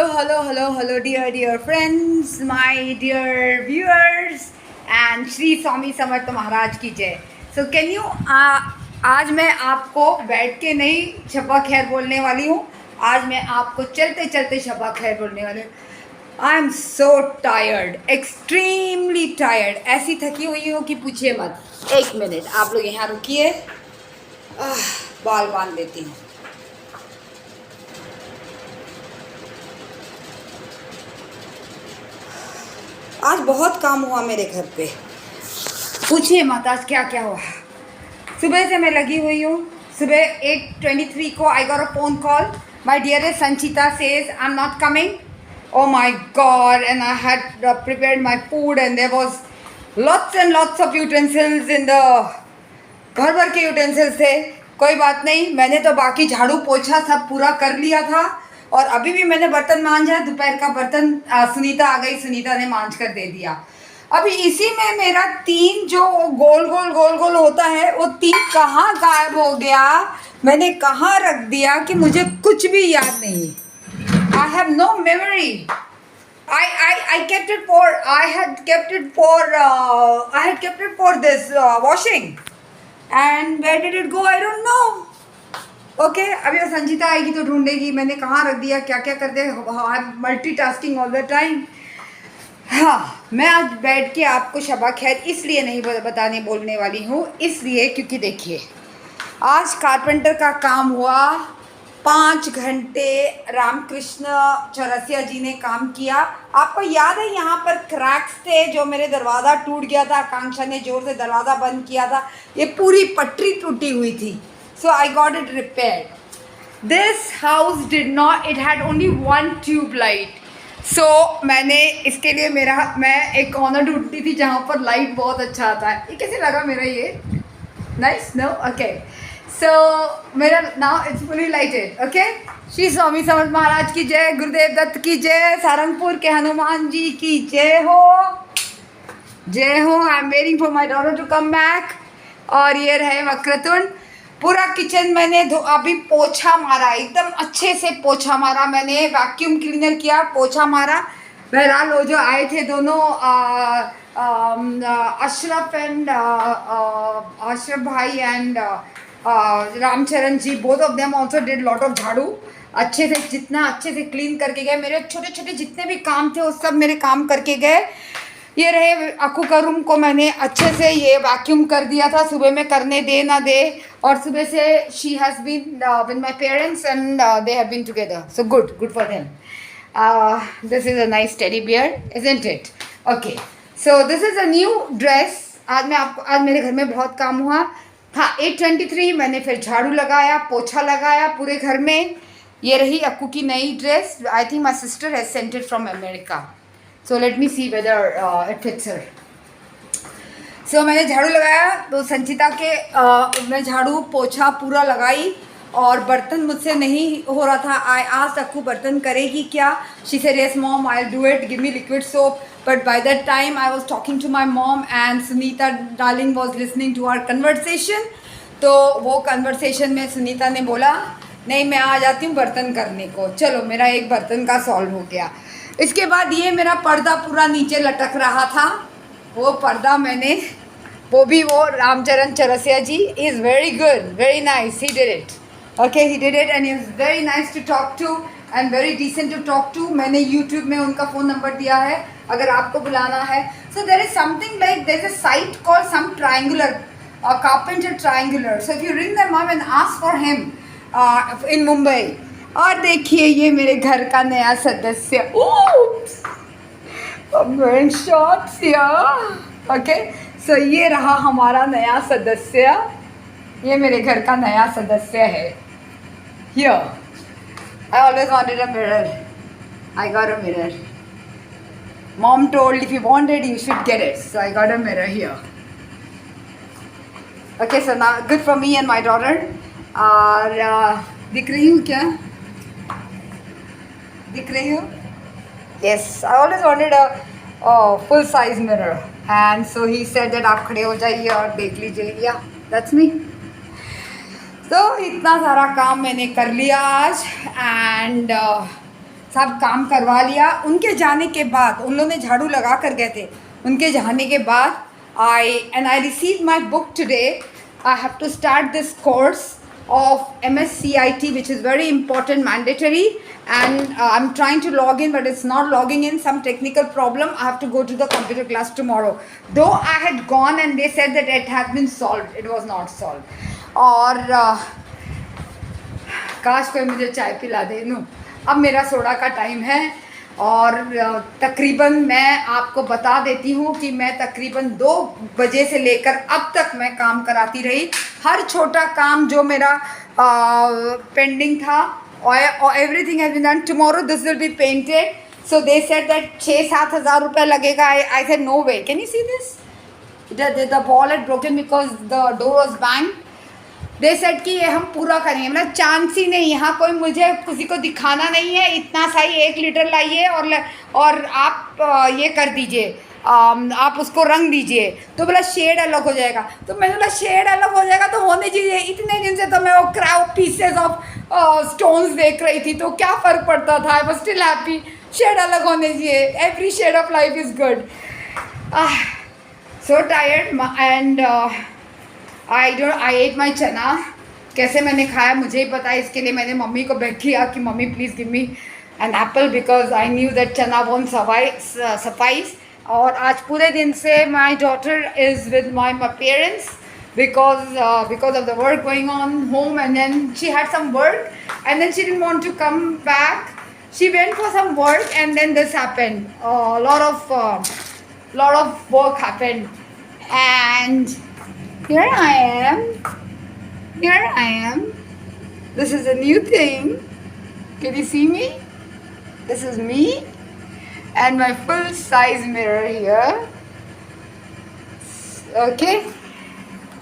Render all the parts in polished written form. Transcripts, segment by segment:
hello, dear friends, my dear viewers, and Shri Swami Samarth Maharaj की जय. So can you आज मैं आपको बैठ के नहीं शबा खैर बोलने वाली हूँ. आज मैं आपको चलते चलते शबा खैर बोलने वाली हूँ. I am so tired, extremely tired. ऐसी थकी हुई हूँ कि पूछिए मत. एक मिनट आप लोग यहाँ रुकिए, बाल बांध देती हूँ. आज बहुत काम हुआ मेरे घर पे, पूछिए मत आज क्या क्या हुआ. सुबह से मैं लगी हुई हूँ. सुबह 8:23 को I got a phone call. My dearest Sanchita says I am not coming. Oh my God, and I had prepared my food and there was lots and lots of utensils in the भर भर के utensils थे. कोई बात नहीं, मैंने तो बाकी झाड़ू पोछा सब पूरा कर लिया था और अभी भी मैंने बर्तन मांजा. दोपहर का बर्तन सुनीता आ गई, सुनीता ने मांज कर दे दिया. अभी इसी में मेरा 3 जो गोल गोल होता है वो 3 कहाँ गायब हो गया, मैंने कहाँ रख दिया कि मुझे कुछ भी याद नहीं. I have no memory. I kept it for I had kept it for this washing. And where did it go? I don't know. Okay, अभी वो संजीता आएगी तो ढूंढेगी मैंने कहाँ रख दिया, क्या क्या कर दे. Multitasking all the time. हाँ, मैं आज बैठ के आपको शबा खैर इसलिए नहीं बताने बोलने वाली हूँ, इसलिए क्योंकि देखिए आज कारपेंटर का काम हुआ. 5 घंटे रामकृष्ण चौरसिया जी ने काम किया. आपको याद है यहाँ पर क्रैक्स थे, जो मेरे दरवाज़ा टूट गया था, आकांक्षा ने जोर से दरवाज़ा बंद किया था, ये पूरी पटरी टूटी हुई थी. So I got it repaired. This house did not, it had only 1 tube light. So मैंने इसके लिए मैं एक कॉर्नर ढूंढती थी जहाँ पर लाइट बहुत अच्छा आता है. ये कैसे लगा मेरा ये नाइस नो. ओके, सो मेरा now it's fully lighted. Okay, Shri Swami Samarth Maharaj की जय, गुरुदेव दत्त की जय, सारंगपुर के हनुमान जी की जय हो, जय हो. I am waiting for my daughter to come back. और ये रहे वक्रतुंड. पूरा किचन मैंने अभी पोछा मारा, एकदम अच्छे से पोछा मारा. मैंने वैक्यूम क्लीनर किया, पोछा मारा. बहरहाल वो जो आए थे दोनों अशरफ भाई and Ramcharan ji, both of them also did lot of jhadu. अच्छे से जितना अच्छे से क्लीन करके गए. मेरे छोटे छोटे जितने भी काम थे वो सब मेरे काम करके गए. ये रहे अक्कू का रूम को मैंने अच्छे से ये वैक्यूम कर दिया था, सुबह में करने दे ना दे. और सुबह से she has been with my parents and they have been together. So good for them. This is a nice teddy bear, isn't it? Okay, so this is a new dress. आज मेरे घर में बहुत काम हुआ. हाँ, 8:23 मैंने फिर झाड़ू लगाया, पोछा लगाया पूरे घर में. ये रही अक्कू की नई dress. I think my sister has sent it from America. So let me see whether it fits her. So मैंने झाड़ू लगाया तो संचिता के मैं झाड़ू पोछा पूरा लगाई और बर्तन मुझसे नहीं हो रहा था. आई आस्क्ड अक्कू बर्तन करेगी क्या. She said yes mom, I will do it, give me liquid soap. But by that time I was talking to my mom and Sunita darling was listening to our conversation. तो वो conversation में सुनीता ने बोला नहीं मैं आ जाती हूँ बर्तन करने को. चलो मेरा एक बर्तन का सॉल्व हो गया. इसके बाद ये मेरा पर्दा पूरा नीचे लटक रहा था. वो पर्दा मैंने वो Ramcharan Chaurasia ji is very good, very nice, he did it. Okay, he did it and he is very nice to talk to and very decent to talk to. मैंने यूट्यूब में उनका फ़ोन नंबर दिया है अगर आपको बुलाना है. So there is something like there is a site called some triangular, carpenter triangular. So if you ring them up and ask for him in Mumbai. और देखिए ये मेरे घर का नया सदस्य. शॉर्ट्स ओके, सो ये रहा हमारा नया सदस्य. ये मेरे घर का नया सदस्य है. Here I always wanted a mirror. I got a mirror. Mom told if you want it, you should get it. So I got a mirror here. Okay, so now good for me and my daughter. और दिख रही हूँ क्या? दिख रही हूँ? Yes, I always wanted a full size mirror. And so he said that आप खड़े हो जाइए और देख लीजिए. Yeah, that's me. तो इतना सारा काम मैंने कर लिया आज. एंड सब काम करवा लिया। उनके जाने के बाद, उन लोगों ने झाड़ू लगा कर गए थे, उनके जाने के बाद I received my book today. I have to start this course of MSCIT, which is very important, mandatory, and I'm trying to log in, but it's not logging in, some technical problem. I have to go to the computer class tomorrow. Though I had gone and they said that it has been solved, it was not solved. और काश कोई मुझे चाय पिला दे। No, अब मेरा soda का time है और तकरीबन मैं आपको बता देती हूँ कि मैं तकरीबन 2 बजे से लेकर अब तक मैं काम कराती रही। हर छोटा काम जो मेरा पेंडिंग था, और everything has been done. Tomorrow this will be painted, so they said that 6-7 हज़ार रुपये लगेगा। I said no way, can you see this, the ball had broken because the door was bang. They said कि ये हम पूरा करेंगे। मतलब chance ही नहीं, यहाँ कोई मुझे किसी को दिखाना नहीं है, इतना सा ही 1 लीटर लाइए और आप ये कर दीजिए, आप उसको रंग दीजिए, तो बोला शेड अलग हो जाएगा। तो मैंने बोला शेड अलग हो जाएगा तो होने चाहिए। इतने दिन से तो मैं वो क्राउ पीसेस ऑफ स्टोन्स देख रही थी, तो क्या फ़र्क पड़ता था। I was still happy, shade अलग होने चाहिए। Every shade of life is good. So tired and I ate my chana. कैसे मैंने खाया मुझे ही पता है, इसके लिए मैंने मम्मी को बेग किया कि mummy please give me an apple, because I knew that chana won't suffice. और आज पूरे दिन से my daughter is with my parents because of the work going on home, and then she had some work and then she didn't want to come back. She went for some work and then this happened. A lot of work happened, and here I am. This is a new thing. Can you see me? This is me and my full size mirror here. Okay.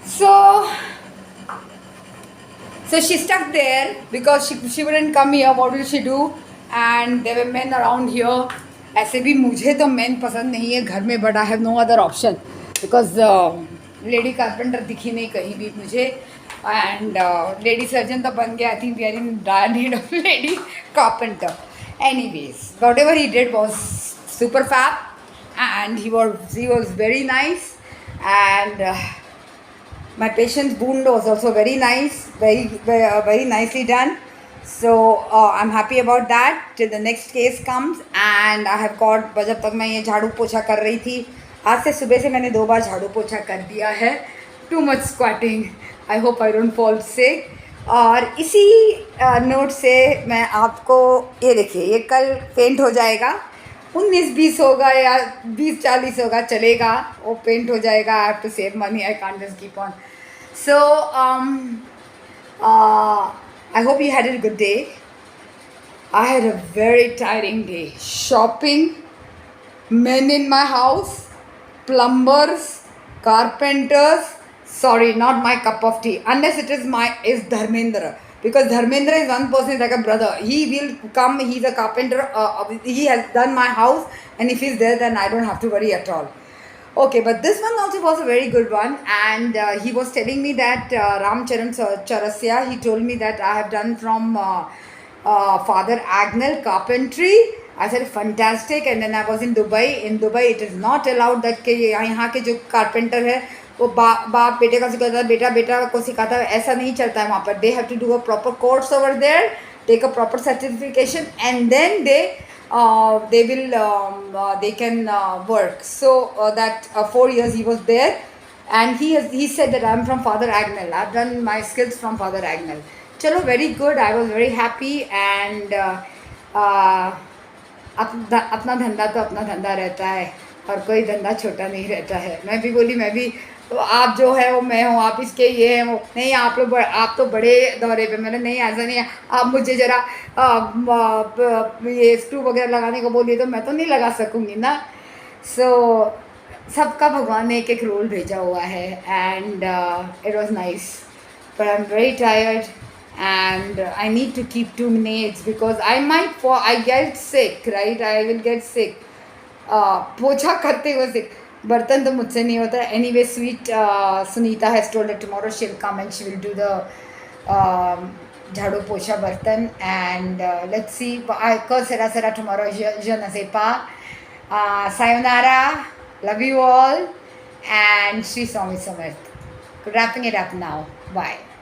So she stuck there because she wouldn't come here. What will she do? And there were men around here. ऐसे भी मुझे तो men पसंद नहीं है घर में, but I have no other option because lady carpenter दिखी नहीं कहीं भी मुझे, एंड लेडी सर्जन तो बन गया। I think we are in dire need of lady carpenter. Anyways, whatever he did was super fab, and he was very nice, and my patient's wound was also very nice, very nicely done. So I'm happy about that till the next case comes. And I have got, जब तक मैं ये झाड़ू पोछा कर रही थी, आज से सुबह से मैंने 2 बार झाड़ू पोछा कर दिया है. Too much squatting, I hope I don't fall sick. और इसी नोट से मैं आपको ये देखिए, ये कल पेंट हो जाएगा. 19-20 होगा या 20-40 होगा, चलेगा, वो पेंट हो जाएगा. I have to save money, I can't just keep on. So I hope you had a good day. I had a very tiring day. Shopping, men in my house, plumbers, carpenters. Sorry, not my cup of tea. Unless it is Dharmendra. Because Dharmendra is one person, like a brother. He will come, he's a carpenter. He has done my house. And if he's there, then I don't have to worry at all. Okay, but this one also was a very good one, and he was telling me that Ramcharan Charasya, he told me that I have done from Father Agnel carpentry. I said fantastic, and then I was in Dubai. In Dubai, it is not allowed that कि यहाँ के जो carpenter है वो बाप बेटे का सिखाता है, बेटा बेटा को सिखाता है, ऐसा नहीं चलता है वहाँ पर. They have to do a proper course over there, take a proper certification, and then they can work. So that 4 years he was there, and he said that I'm from Father Agnel. I've done my skills from Father Agnel. Chalo, very good. I was very happy, and अपना धंधा तो अपना धंधा रहता है, और कोई धंधा छोटा नहीं रहता है. मैं भी बोली, मैं भी, तो आप जो है वो मैं हूँ, आप इसके ये हैं वो नहीं, आप तो बड़े दौरे पे. मैंने नहीं, ऐसा नहीं है. आप मुझे ज़रा ये स्क्रू वगैरह लगाने को बोलिए तो मैं तो नहीं लगा सकूँगी ना. सो सबका भगवान ने एक एक रोल भेजा हुआ है, and it was nice, but I am very tired and I need to keep 2 minutes because I get sick, right? I will get sick. पोछा करते हुए sick. बर्तन तो मुझसे नहीं होता. Anyway, sweet Sunita has told that tomorrow she'll come and she will do झाड़ू पोछा बर्तन एंड लेट्स सी कल सेरा tomorrow je ne sais pas. Sayonara, love you all, and Sri Swami Samarth. Wrapping it up now. Bye.